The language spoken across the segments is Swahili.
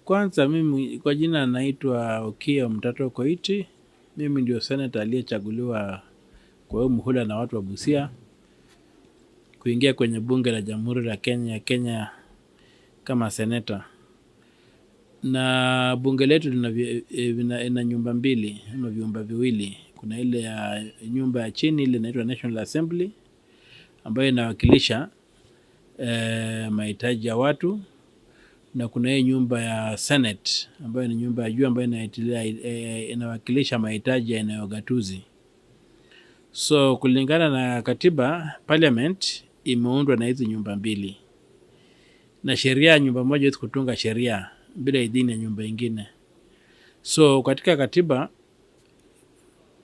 Kwanza mimi kwa jina naitwa Okiya Omtatto Koiti. Mimi ndio senator aliyechaguliwa kwa huu muhula na watu wa Busia kuingia kwenye bunge la Jamhuri la Kenya kama senator. Na bunge letu lina nyumba mbili ama vyumba viwili. Kuna ile ya nyumba ya chini ile inaitwa National Assembly ambayo inawakilisha mahitaji ya watu, na kuna hii nyumba ya Senate ambayo ni nyumba ya juu ambayo inawakilisha mahitaji ya eneo gatuzi. So kulingana na katiba, parliament imeundwa na hizi nyumba mbili, na sheria nyumba moja haiwezi kutunga sheria bila idhini ya nyumba ingine. So katika katiba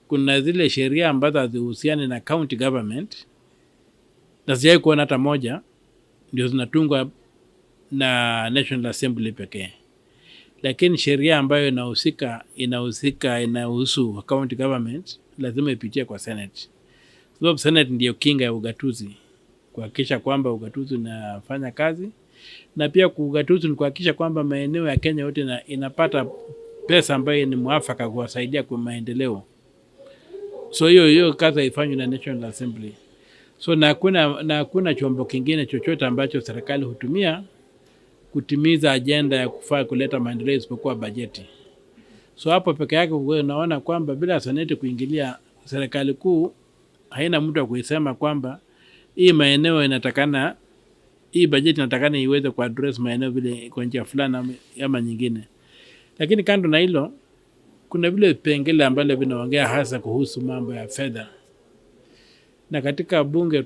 kuna zile sheria ambazo hazihusiani na county government na sijai kuona hata moja, ndio zinatungwa na National Assembly pekee. Lakini sheria ambayo inahusu county government lazima ipitie kwa Senate. Sababu Senate ndiyo kinga ya ugatuzi, kuhakikisha kwamba ugatuzi unafanya kazi, na pia ugatuzi ni kuhakikisha kwamba maeneo ya Kenya yote inapata pesa ambayo ni mwafaka kuwasaidia kwa maendeleo. So hiyo kazi haifanywi na National Assembly. So na hakuna chombo kingine chochote ambacho serikali hutumia kutimiza ajenda ya kufaa kuleta maendeleo isipokuwa bajeti. So hapo peke yake unaona kwamba bila seneti kuingilia, serikali kuu haina mtu wa kuisema kwamba hii maeneo inatakana, hii bajeti inatakana iweze kuaddress maeneo vile kwa njia fulani ama nyingine. Lakini kando na hilo, kuna vile vipengele ambavyo vinaongea hasa kuhusu mambo ya fedha. Na katika bunge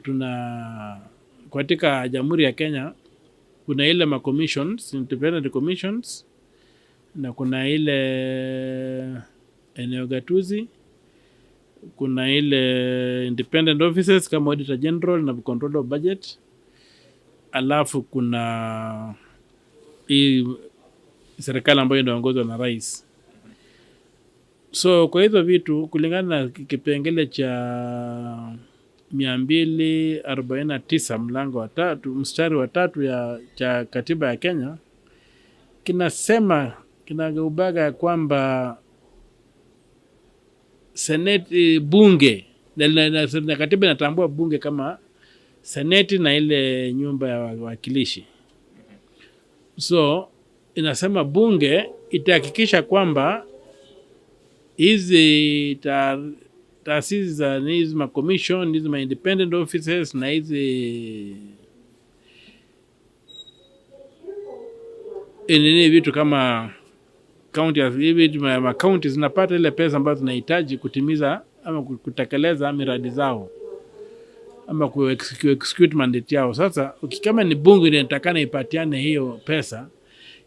katika Jamhuri ya Kenya kuna ile commissions, independent commissions, na kuna ile eneo gatuzi, kuna ile independent offices kama Auditor General na Control of Budget, alafu kuna hii serikali ambayo inaongozwa na rais. So kwa hizo vitu kulingana na kipengele cha 249 mlango wa 3 mstari wa 3 cha katiba ya Kenya kinasema, kinagaubaga kwamba seneti, bunge na katiba inatambua bunge kama seneti na ile nyumba ya wawakilishi. So inasema bunge itahakikisha kwamba hizi taasisi za hizi ma commission, hizi ma independent offices na hizi vitu kama county, hivi ma county zinapata ile pesa ambazo zinahitaji kutimiza ama kutekeleza miradi zao ama execute mandate yao. Sasa kama ni bunge inatakana ipatiane hiyo pesa,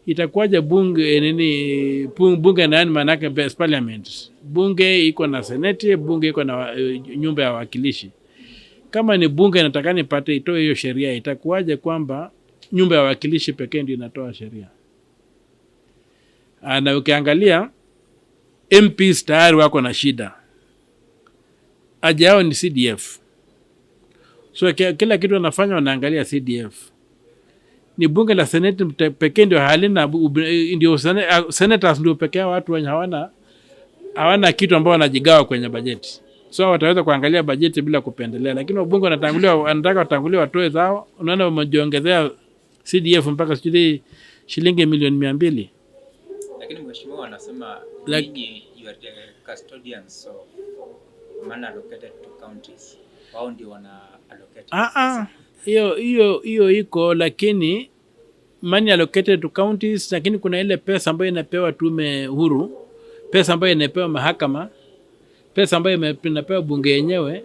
itakuwaje bunge bunge na maana yake best parliament? Bunge iko na seneti, bunge iko na nyumba ya wawakilishi. Kama ni bunge inatakana itoe hiyo sheria, itakuwaje kwamba nyumba ya wawakilishi pekee ndio inatoa sheria? Na ukiangalia MPs tayari wako na shida, ajao ni CDF. So kila kitu wanafanya wanaangalia CDF. Ni bunge la seneti pekee ndio halina, ndio senators ndio pekee watu wenye hawana kitu ambao wanajigawa kwenye bajeti. So wataweza kuangalia bajeti bila kupendelea, lakini wabunge wanataka watangulia watoe zao. Unaona wamejiongezea CDF mpaka shilingi milioni 200. Lakini mheshimiwa anasema ninyi you are the custodians of money allocated to counties. Wao ndio wana allocate. Hiyo iko, lakini money allocated to counties, lakini kuna ile pesa ambayo inapewa tume huru, pesa ambayo inapewa mahakama, pesa ambayo inapewa bunge yenyewe.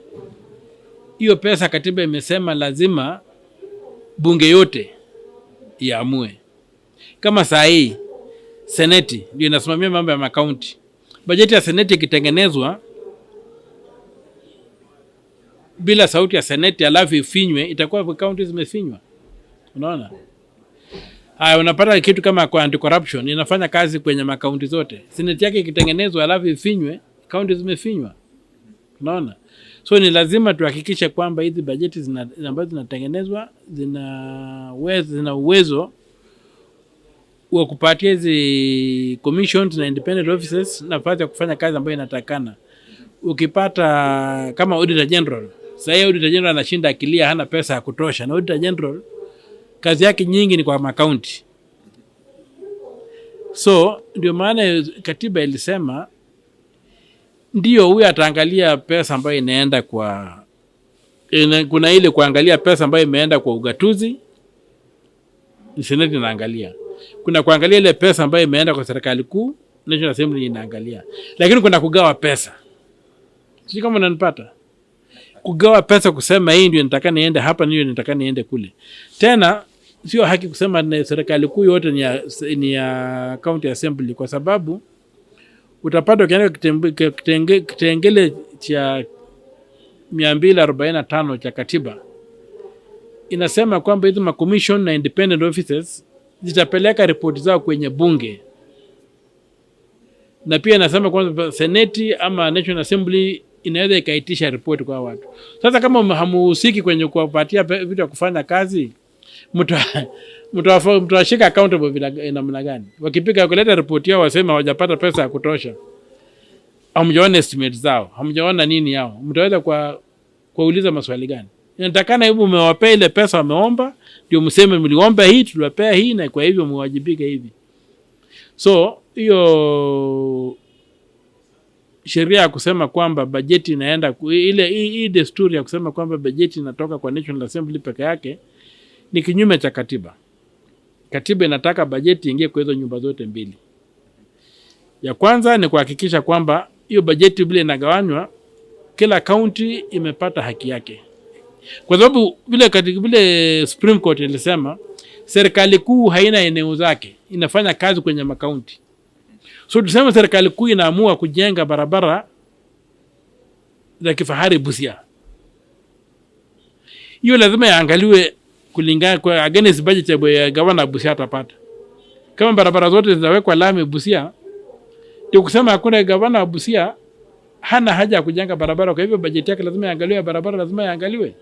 Hiyo pesa katiba imesema lazima bunge yote iamue. Kama saa hii seneti ndio inasimamia mambo ya makaunti, bajeti ya seneti ikitengenezwa bila sauti ya seneti alafu ifinywe, itakuwa counties zimefinywa. Unaona? Unapata kitu kama kwa anti-corruption inafanya kazi kwenye makaunti zote. Seneti yake ikitengenezwa alafu ifinywe, counties zimefinywa. Unaona? So ni lazima tuhakikishe kwamba hizi bajeti ambazo zinatengenezwa zina uwezo wa kupatia hizi commissions na independent offices nafasi ya kufanya kazi ambayo inatakana. Ukipata kama auditor general, sasa auditor general anashinda akilia hana pesa ya kutosha, na auditor general kazi yake nyingi ni kwa makaunti. So ndio maana katiba ilisema ndio huyu ataangalia pesa ambayo inaenda kwa kuna ile kuangalia pesa ambayo imeenda kwa ugatuzi, Senate inaangalia. Kuna kuangalia ile pesa ambayo imeenda kwa serikali kuu, National Assembly inaangalia. Lakini kuna kugawa pesa. Sisi kama unanipata. Kugawa pesa kusema hii ndio nataka niende hapa, ndio nataka niende kule. Tena sio haki kusema na serikali kuu yote ni ya county assembly, kwa sababu utapata ukienda kitengele cha 245 cha katiba inasema kwamba hizo ma commission na independent offices zitapeleka ripoti zao kwenye bunge, na pia inasema kwamba seneti ama National Assembly inaweza ikaitisha ripoti kwa watu. Sasa kama hamuhusiki kwenye kuwapatia vitu vya kufanya kazi, mtawashika accountable bila namna gani? Wakipika kuleta ripoti yao wasema hawajapata pesa ya kutosha, hamjaona estimate zao, hamjaona nini yao, mtaweza kuuliza maswali gani? Inatakana hebu mmewapea ile pesa wameomba, ndio mseme mliomba hii, tuliwapea hii, na kwa hivyo mwajibike hivi. So hiyo sheria ya kusema kwamba bajeti inaenda ile hii desturi ya kusema kwamba bajeti inatoka kwa National Assembly peke yake ni kinyume cha katiba. Katiba inataka bajeti ingie kwa hizo nyumba zote mbili. Ya kwanza ni kuhakikisha kwamba hiyo bajeti vile inagawanywa kila county imepata haki yake. Kwa sababu vile Supreme Court ilisema serikali kuu haina eneo zake, inafanya kazi kwenye makaunti. So tuseme serikali kuu inaamua kujenga barabara za kifahari Busia. Hiyo lazima yaangaliwe kulingana kwa against budget ya gavana Busia atapata. Kama barabara zote zinawekwa lami Busia, ndio kusema hakuna gavana wa Busia hana haja ya kujenga barabara, kwa hivyo bajeti yake lazima iangaliwe, barabara lazima iangaliwe.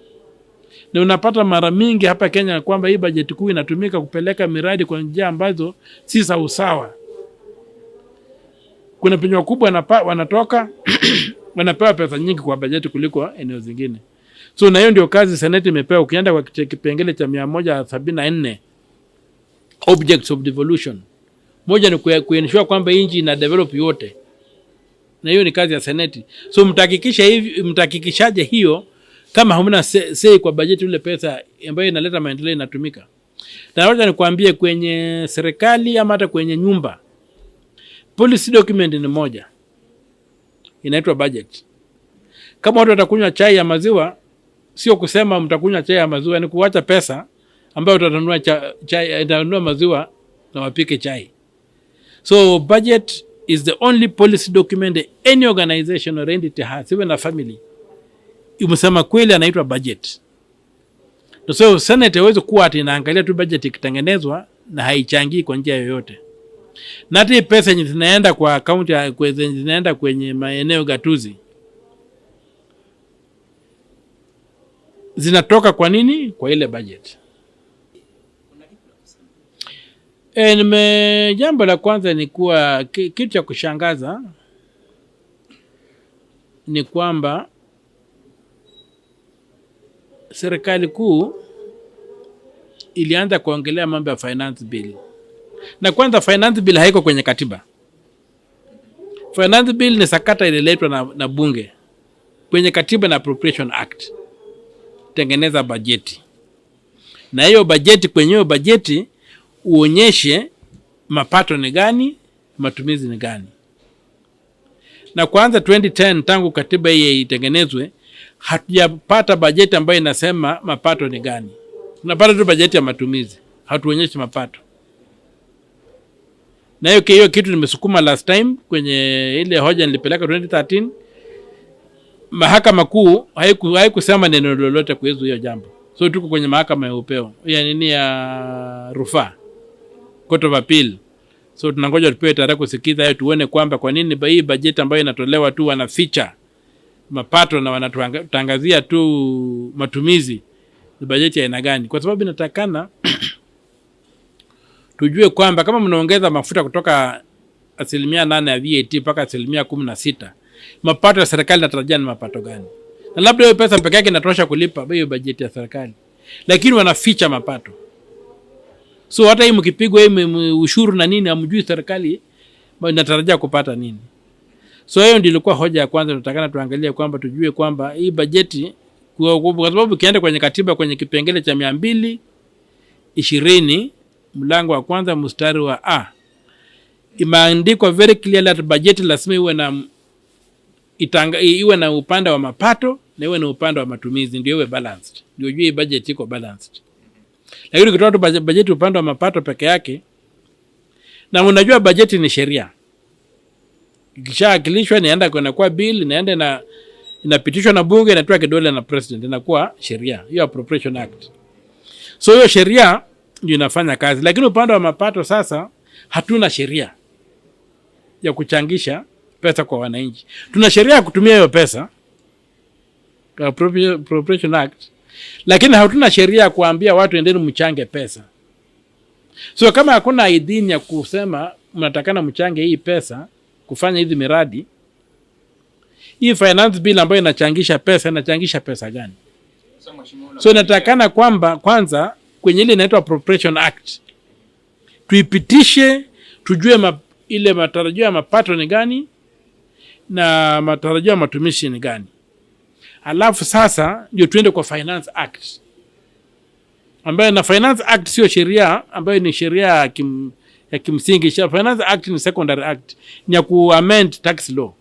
Na unapata mara mingi hapa Kenya kwamba hii bajeti kuu inatumika kupeleka miradi kwa njia ambazo si sawa. Kuna penye kubwa wanatoka wanapewa pesa nyingi kwa bajeti kuliko eneo zingine. So na hiyo ndio kazi Senate imepewa. Ukienda kwa kipengele cha 174 objects of devolution, moja ni kuensure kwamba nchi ina develop yote, na hiyo ni kazi ya Senate. So mtahakikishaje hiyo kama hamna say kwa bajeti ile pesa ambayo inaleta maendeleo inatumika? Na ngoja nikwambie, kwenye serikali ama hata kwenye nyumba, policy document ni moja, inaitwa budget. Kama watu watakunywa chai ya maziwa, sio kusema mtakunywa chai ya maziwa, ni kuacha pesa ambayo utanunua chai, utanunua maziwa na wapike chai. So budget is the only policy document any organization or entity has, even a family. Umesema kweli anaitwa budget. So Senate haiwezi kuwa ati inaangalia tu budget ikitengenezwa na haichangii kwa njia yoyote. Na hata pesa nyingi zinaenda kwa account ya zinaenda kwenye maeneo gatuzi, zinatoka kwa nini? Kwa ile budget. Jambo la kwanza ni kuwa kitu cha kushangaza ni kwamba serikali kuu ilianza kuongelea mambo ya finance bill. Na kwanza finance bill haiko kwenye katiba. Finance bill ni sakata ililetwa na bunge kwenye katiba na Appropriation Act, tengeneza bajeti. Na hiyo bajeti, kwenye hiyo bajeti uonyeshe mapato ni gani, matumizi ni gani. Na kwanza 2010 tangu katiba hii itengenezwe, hatujapata bajeti ambayo inasema mapato ni gani. Tunapata tu bajeti ya matumizi, hatuonyeshi mapato. Na hiyo kitu nimesukuma last time kwenye ile hoja nilipeleka 2013. Mahakama kuu haikusema neno lolote kuhusu hiyo jambo. So tuko kwenye mahakama ya upeo, ya rufaa, Court of Appeal. So tunangoja tupewe tarehe kusikiza hiyo, tuone kwamba kwa nini hii bajeti ambayo inatolewa tu wanaficha mapato na wanatangazia tu matumizi, ni bajeti ya aina gani? Kwa sababu inatakana tujue kwamba kama mnaongeza mafuta kutoka 8% ya VAT mpaka 16%, mapato ya serikali natarajia ni mapato gani? Na labda hiyo pesa peke yake inatosha kulipa hiyo bajeti ya serikali, lakini wanaficha mapato. So hata hii mkipigwa hii ushuru na nini, hamjui serikali inatarajia kupata nini. So hiyo ndio ilikuwa hoja ya kwanza. Tutakana tuangalie kwamba tujue kwamba hii bajeti, kwa sababu kienda kwenye katiba kwenye kipengele cha 220 mlango wa kwanza mstari wa A, imeandikwa very clearly that bajeti lazima iwe na upande wa mapato na iwe na upande wa matumizi, ndio iwe balanced. Ndio juu hii budget iko balanced. Lakini ukitoa tu bajeti upande wa mapato peke yake, na unajua bajeti ni sheria. Ikishaakilishwa inaenda kwa bill, inaenda na inapitishwa na bunge, inatoa kidole na president, inakuwa sheria. Hiyo Appropriation Act. So hiyo sheria ndio inafanya kazi. Lakini upande wa mapato sasa hatuna sheria ya kuchangisha pesa kwa wananchi. Tuna sheria ya kutumia hiyo pesa, Appropriation Act, lakini hatuna sheria ya kuambia watu endeni mchange pesa. So kama hakuna idhini ya kusema mnatakana mchange hii pesa kufanya hizi miradi, hii finance bill ambayo inachangisha pesa gani? So natakana kwamba kwanza kwenye ile inaitwa Appropriation Act tuipitishe, tujue ile matarajio ya mapato ni gani na matarajio ya matumishi ni gani. Alafu sasa ndio tuende kwa Finance Act, ambayo na Finance Act sio sheria ambayo ni sheria ya kimsingi. Finance Act ni secondary act, ni ya ku-amend tax law.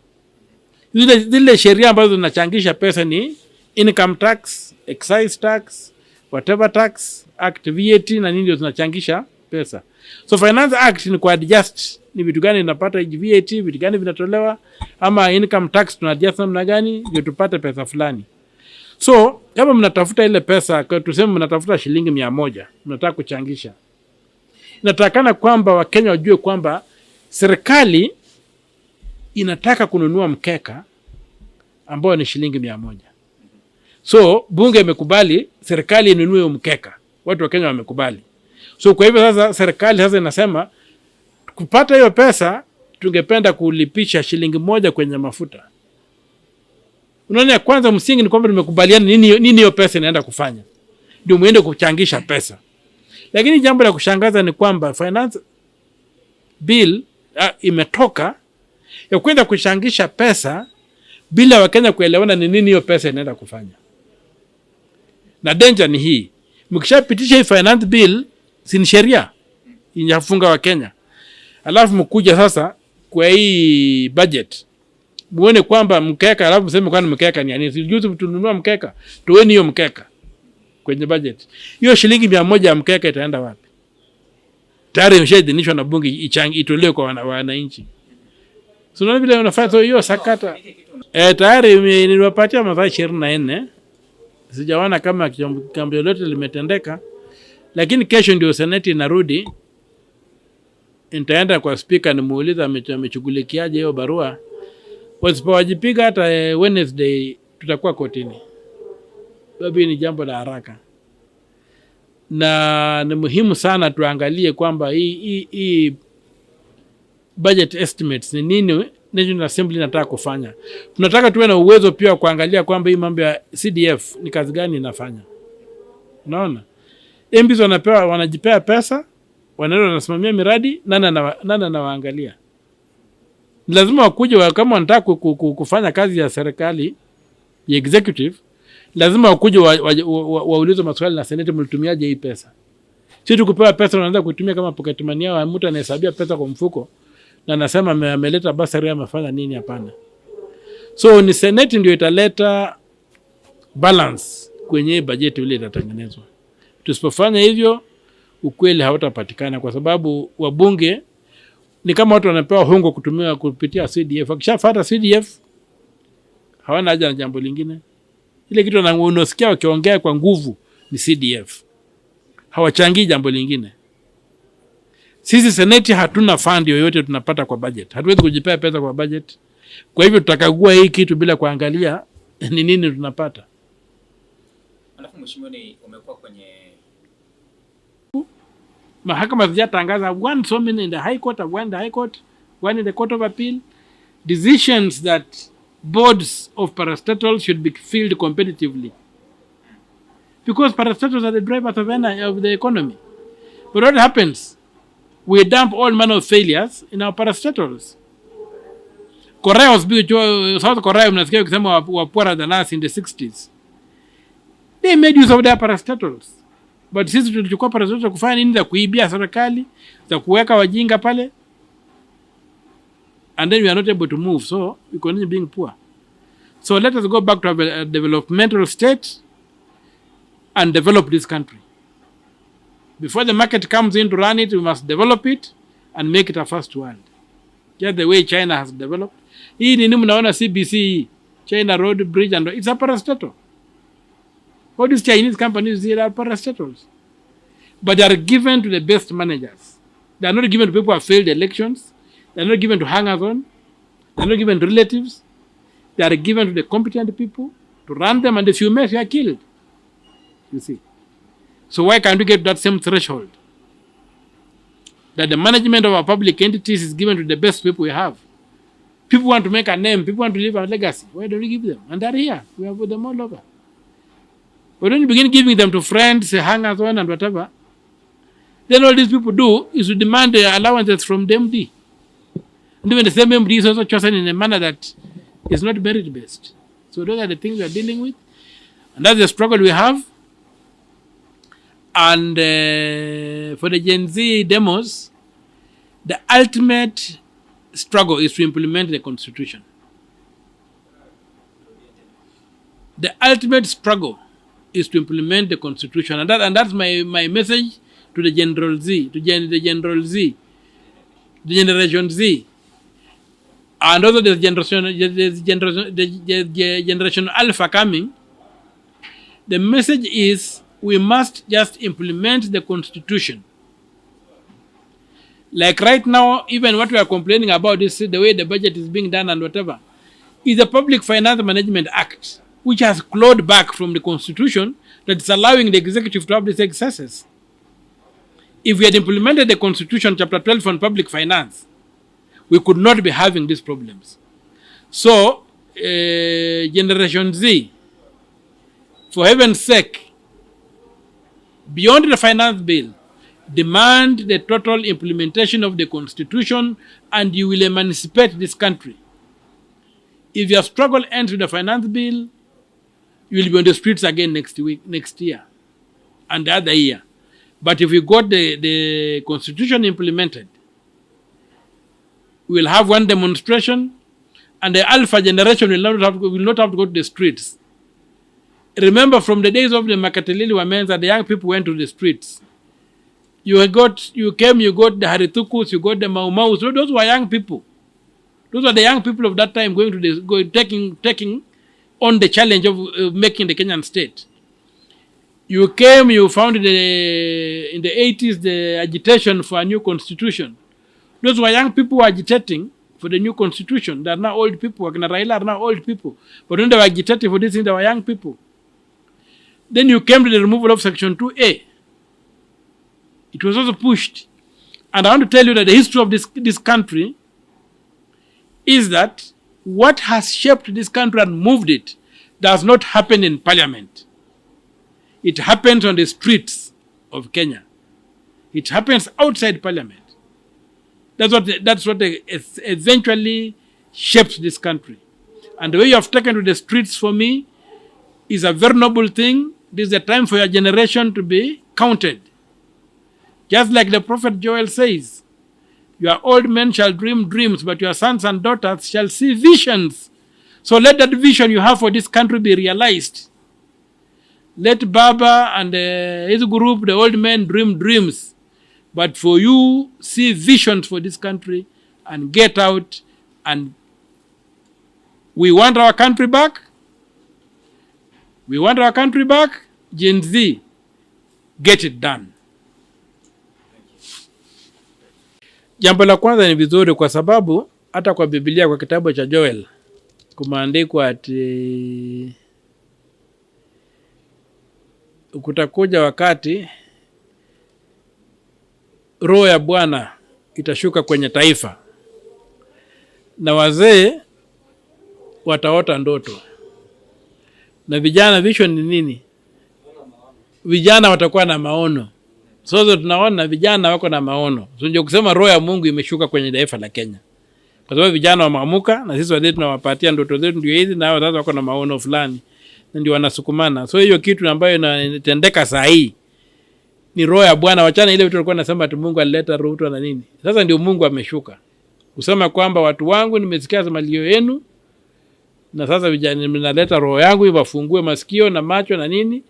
Zile sheria ambazo zinachangisha pesa ni income tax, excise tax, whatever tax act, VAT na nini ndio zinachangisha pesa. So Finance Act ni kwa adjust ni vitu gani tunapata VAT, vitu gani vinatolewa, ama income tax tuna adjust namna gani ndio tupate pesa fulani. So kama mnatafuta ile pesa, kwa tuseme mnatafuta shilingi 100 mnataka kuchangisha, inatakana kwamba Wakenya wajue kwamba serikali inataka kununua mkeka ambao ni shilingi 100. So bunge imekubali serikali inunue mkeka, watu wa Kenya wamekubali. So kwa hivyo sasa serikali sasa inasema kupata hiyo pesa tungependa kulipisha shilingi 1 kwenye mafuta. Unaona, kwanza msingi ni kwamba tumekubaliana nini hiyo pesa inaenda kufanya, ndio muende kuchangisha pesa. Lakini jambo la kushangaza ni kwamba finance bill imetoka ya kwenda kuchangisha pesa bila Wakenya kuelewana ni nini hiyo pesa inaenda kufanya. Na danger ni hii, mkishapitisha hii finance bill si sheria inafunga Wakenya, alafu mkuja sasa kwa hii budget muone kwamba mkeka, alafu mseme kwani mkeka ni nini? Sijuzi tununua mkeka, toeni hiyo mkeka kwenye budget. Hiyo shilingi 100 ya mkeka itaenda wapi? Tayari imeshaidhinishwa na bunge itolewe kwa wananchi. So nani vile unafanya hiyo sakata? Tayari niliwapatia masaa 24. Sijaona kama jambo lolote limetendeka, lakini kesho ndio Senate inarudi. Nitaenda kwa speaker nimuuliza ameshughulikiaje hiyo barua. Wasipowajipiga hata Wednesday tutakuwa kotini. Sababu ni jambo la haraka. Na ni muhimu sana tuangalie kwamba hii budget estimates ni nini National Assembly inataka kufanya. Tunataka tuwe na uwezo pia kuangalia kwamba hii mambo ya CDF ni kazi gani inafanya. Unaona? MPs wanajipea pesa, wanaenda wanasimamia miradi, nani anawaangalia. Lazima wakuje kama wanataka kufanya kazi ya serikali ya executive, lazima wakuje waulize maswali na Senate, mlitumiaje hii pesa? Si tukupewa pesa unaanza kutumia kama pocket money au mtu anahesabia pesa kwa mfuko na anasema ameleta basari amefanya nini? Hapana. So ni Senate ndio italeta balance kwenye budget ile itatengenezwa. Tusipofanya hivyo ukweli hautapatikana, kwa sababu wabunge ni kama watu wanapewa hongo kupitia CDF. Wakishafuata CDF hawana haja na jambo lingine. Ile kitu unasikia wakiongea kwa nguvu ni CDF. Hawachangii jambo lingine. Sisi Senate hatuna fund yoyote tunapata kwa budget. Hatuwezi kujipea pesa kwa budget. Kwa hivyo tutakagua hii kitu bila kuangalia ni nini tunapata. Alafu mheshimiwa, umekuwa kwenye Mahakama zijatangaza, one so many in the High Court, one in the High Court, one in the Court of Appeal, decisions that boards of parastatals should be filled competitively. Because parastatals are the drivers of the economy. But what happens? We dump all manner of failures in our parastatals. Korea was built, South Korea, mnasikia ukisema were poorer than us in the 60s. They made use of their parastatals. But sisi tulichukua parastatals kufanya nini? Za kuibia serikali, za kuweka wajinga pale. And then we are not able to move. So we continue being poor. So let us go back to a developmental state and develop this country. Before the market comes in to run it, we must develop it and make it a first world. Just the way China has developed. Hii nini mnaona CBC, China Road Bridge, and it's a parastatal. All these Chinese companies here are parastatals. But they are given to the best managers. They are not given to people who have failed elections. They are not given to hangers-on. They are not given to relatives. They are given to the competent people to run them, and if you mess, you are killed. You see. So why can't we get that same threshold? That the management of our public entities is given to the best people we have. People want to make a name. People want to leave a legacy. Why don't we give them? And they're here. We have put them all over. But when you begin giving them to friends, hangers-on and whatever, then all these people do is to demand the allowances from the MD. And even the same MD is also chosen in a manner that is not merit-based. So those are the things we are dealing with. And that's the struggle we have. And for the Gen Z demos, the ultimate struggle is to implement the Constitution. The ultimate struggle is to implement the Constitution. And that's my message to the General Z, to the General Z, the Generation Z. And also the Generation Alpha coming. The message is we must just implement the Constitution. Like right now, even what we are complaining about is the way the budget is being done and whatever, is the Public Finance Management Act, which has clawed back from the Constitution that is allowing the executive to have these excesses. If we had implemented the Constitution, Chapter 12 on public finance, we could not be having these problems. So, Generation Z, for heaven's sake, beyond the finance bill, demand the total implementation of the Constitution and you will emancipate this country. If your struggle ends with the finance bill, you will be on the streets again next year, and the other year. But if we got the Constitution implemented, we will have one demonstration, and the Alpha generation will not have to go to the streets. Remember, from the days of the Makatelili Wamenza, the young people went to the streets. You got the Haritukus, you got the Mau Maus. So those were young people. Those were the young people of that time taking on the challenge of making the Kenyan state. You found in the 80s the agitation for a new constitution. Those were young people who were agitating for the new constitution. They are now old people. Raila are now old people. But when they were agitating for this thing, they were young people. Then you came to the removal of Section 2A. It was also pushed. And I want to tell you that the history of this country is that what has shaped this country and moved it does not happen in parliament. It happens on the streets of Kenya. It happens outside parliament. That's what eventually shaped this country. And the way you have taken to the streets for me is a very noble thing. This is a time for your generation to be counted. Just like the prophet Joel says, your old men shall dream dreams, but your sons and daughters shall see visions. So let that vision you have for this country be realized. Let Baba and his group, the old men, dream dreams. But for you, see visions for this country and get out. And we want our country back. We want our country back. Gen Z, get it done. Jambo la kwanza ni vizuri kwa sababu hata kwa Biblia, kwa kitabu cha Joel kumeandikwa ati kutakuja wakati roho ya Bwana itashuka kwenye taifa, na wazee wataota ndoto, na vijana vision ni nini? Vijana watakuwa na maono. Sasa tunaona vijana wako na maono. So ndio kusema roho ya Mungu imeshuka kwenye taifa la Kenya. Kwa sababu vijana wameamuka, na sisi wazee tunawapatia ndoto zetu ndio hizi, na hao sasa wako na maono fulani. Na ndio wanasukumana. So hiyo kitu ambayo inatendeka saa hii ni roho ya Bwana. Wachana ile vitu walikuwa nasema ati Mungu alileta Ruto na nini. Sasa ndio Mungu ameshuka. Kusema kwamba watu wangu nimesikia malio yenu, na sasa vijana ninaleta roho yangu iwafungue masikio na macho na nini.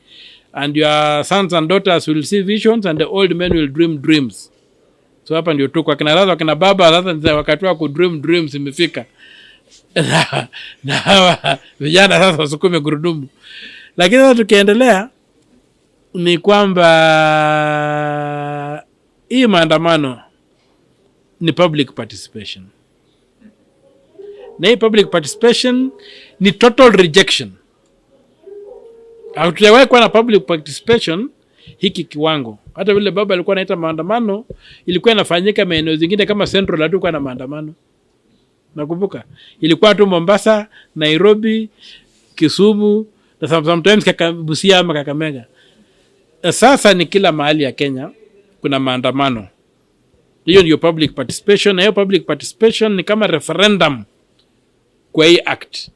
And your sons and daughters will see visions, and the old men will dream dreams. So hapa ndio tuko akina sasa akina baba sasa wakati wa ku dream dreams imefika. Na vijana sasa wasukume gurudumu. Lakini sasa tukiendelea ni kwamba hii maandamano ni public participation. Na hii public participation ni total rejection. Hatujawahi kuwa na public participation hiki kiwango. Hata vile baba alikuwa anaita maandamano, ilikuwa inafanyika maeneo zingine kama Central hatu kwa na maandamano. Nakumbuka ilikuwa tu Mombasa, Nairobi, Kisumu, na sometimes Busia ama Kakamega. Sasa ni kila mahali ya Kenya kuna maandamano. Hiyo ndio public participation, na hiyo public participation ni kama referendum kwa hii act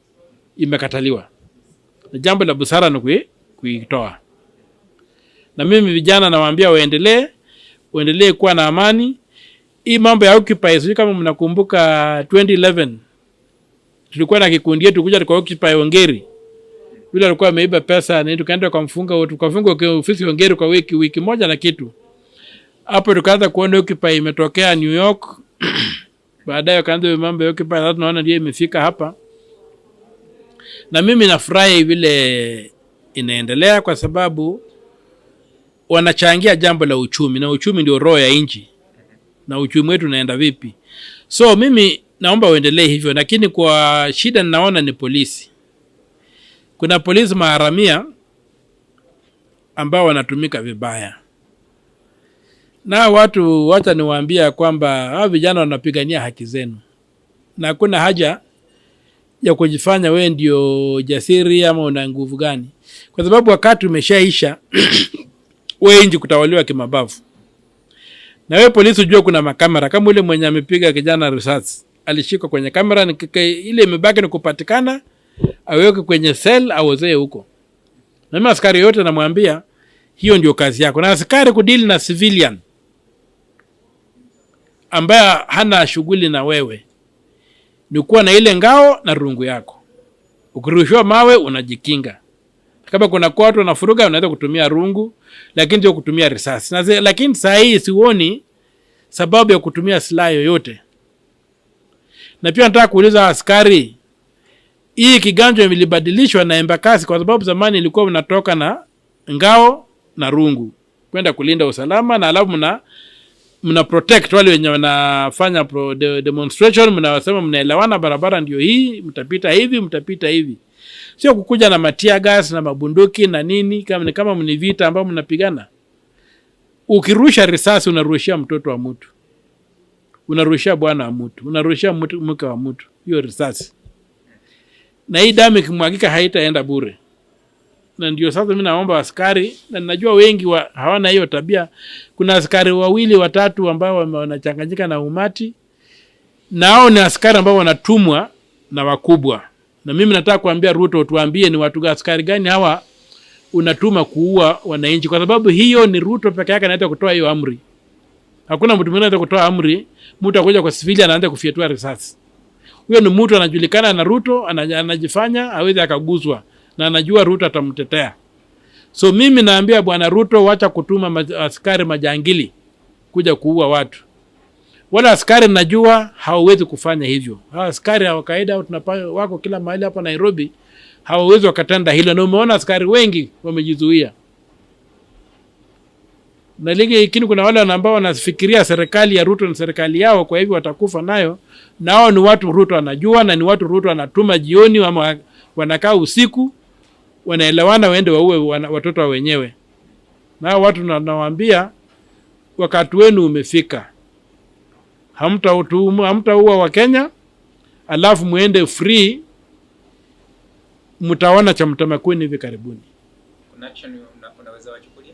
imekataliwa. Na jambo la busara ni kuitoa. Na mimi vijana nawaambia waendelee kuwa na amani. Hii mambo ya Occupy, sio kama mnakumbuka 2011 tulikuwa na kikundi yetu kuja kwa Occupy Ongeri. Yule alikuwa ameiba pesa na tukaenda tukafunga ofisi Ongeri kwa wiki moja na kitu. Hapo tukaanza kuona Occupy imetokea New York. Baadaye kaanza mambo ya Occupy, sasa tunaona ndio imefika hapa. Na mimi nafurahi vile inaendelea kwa sababu wanachangia jambo la uchumi, na uchumi ndio roho ya nchi. Na uchumi wetu unaenda vipi? So mimi naomba uendelee hivyo, lakini kwa shida ninaona ni polisi. Kuna polisi maharamia ambao wanatumika vibaya. Na watu wacha niwaambia kwamba hao vijana wanapigania haki zenu. Na hakuna haja ya kujifanya wewe ndio jasiri ama una nguvu gani. Kwa sababu wakati umeshaisha wewe nje kutawaliwa kimabavu. Na wewe polisi ujue kuna makamera, kama ule mwenye amepiga kijana risasi alishika kwenye kamera, ile imebaki ni kupatikana aweke kwenye cell aozee huko. Na mimi askari yote namwambia hiyo ndio kazi yako. Na askari kudili na civilian ambaye hana shughuli na wewe ni kuwa na ile ngao na rungu yako. Ukirushwa mawe unajikinga. Kama kuna kwa watu wanafuruga unaweza kutumia rungu, lakini sio kutumia risasi. Lakini saa hii sioni sababu ya kutumia silaha yoyote. Na pia nataka kuuliza askari, hii kiganjo ilibadilishwa na Embakasi kwa sababu zamani ilikuwa unatoka na ngao na rungu kwenda kulinda usalama, na alafu mna protect wale wenye wanafanya demonstration, mnawasema mnaelewana barabara ndio hii, mtapita hivi. Sio kukuja na matia gas na mabunduki na nini kama mni vita ambao mnapigana. Ukirusha risasi unarushia mtoto wa mtu. Unarushia bwana wa mtu, unarushia mke wa mtu. Hiyo risasi. Na hii damu ikimwagika haitaenda bure. Na ndio sasa mimi naomba askari, na najua wengi hawana hiyo tabia. Kuna askari 2 3 ambao wanachanganyika na umati. Na hao ni askari ambao wanatumwa na wakubwa. Na mimi nataka kuambia Ruto, tuambie ni watu askari gani hawa unatuma kuua wananchi, kwa sababu hiyo ni Ruto peke yake anaweza kutoa hiyo amri. Hakuna mtu mwingine anaweza kutoa amri, mtu akuja kwa civilian anaanza kufyatua risasi. Huyo ni mtu anajulikana na Ruto, anajifanya hawezi akaguzwa na anajua Ruto atamtetea. So mimi naambia bwana Ruto, wacha kutuma askari majangili kuja kuua watu. Wala askari najua hawawezi kufanya hivyo. Hawa askari wa kawaida wako kila mahali hapa Nairobi, hawawezi wakatenda hilo. Na umeona askari wengi wamejizuia. Na lakini kuna wale ambao wanafikiria serikali ya Ruto na serikali yao, kwa hivyo watakufa nayo. Nao ni watu Ruto anajua, na ni watu Ruto anatuma jioni ama wanakaa usiku, wanaelewana waende waue watoto wa wenyewe. Na watu nawaambia wakati wenu umefika. Hamtaua wa Kenya alafu muende free, mtaona cha Mtama Kuni hivi karibuni. Kuna action unaweza wachukulia?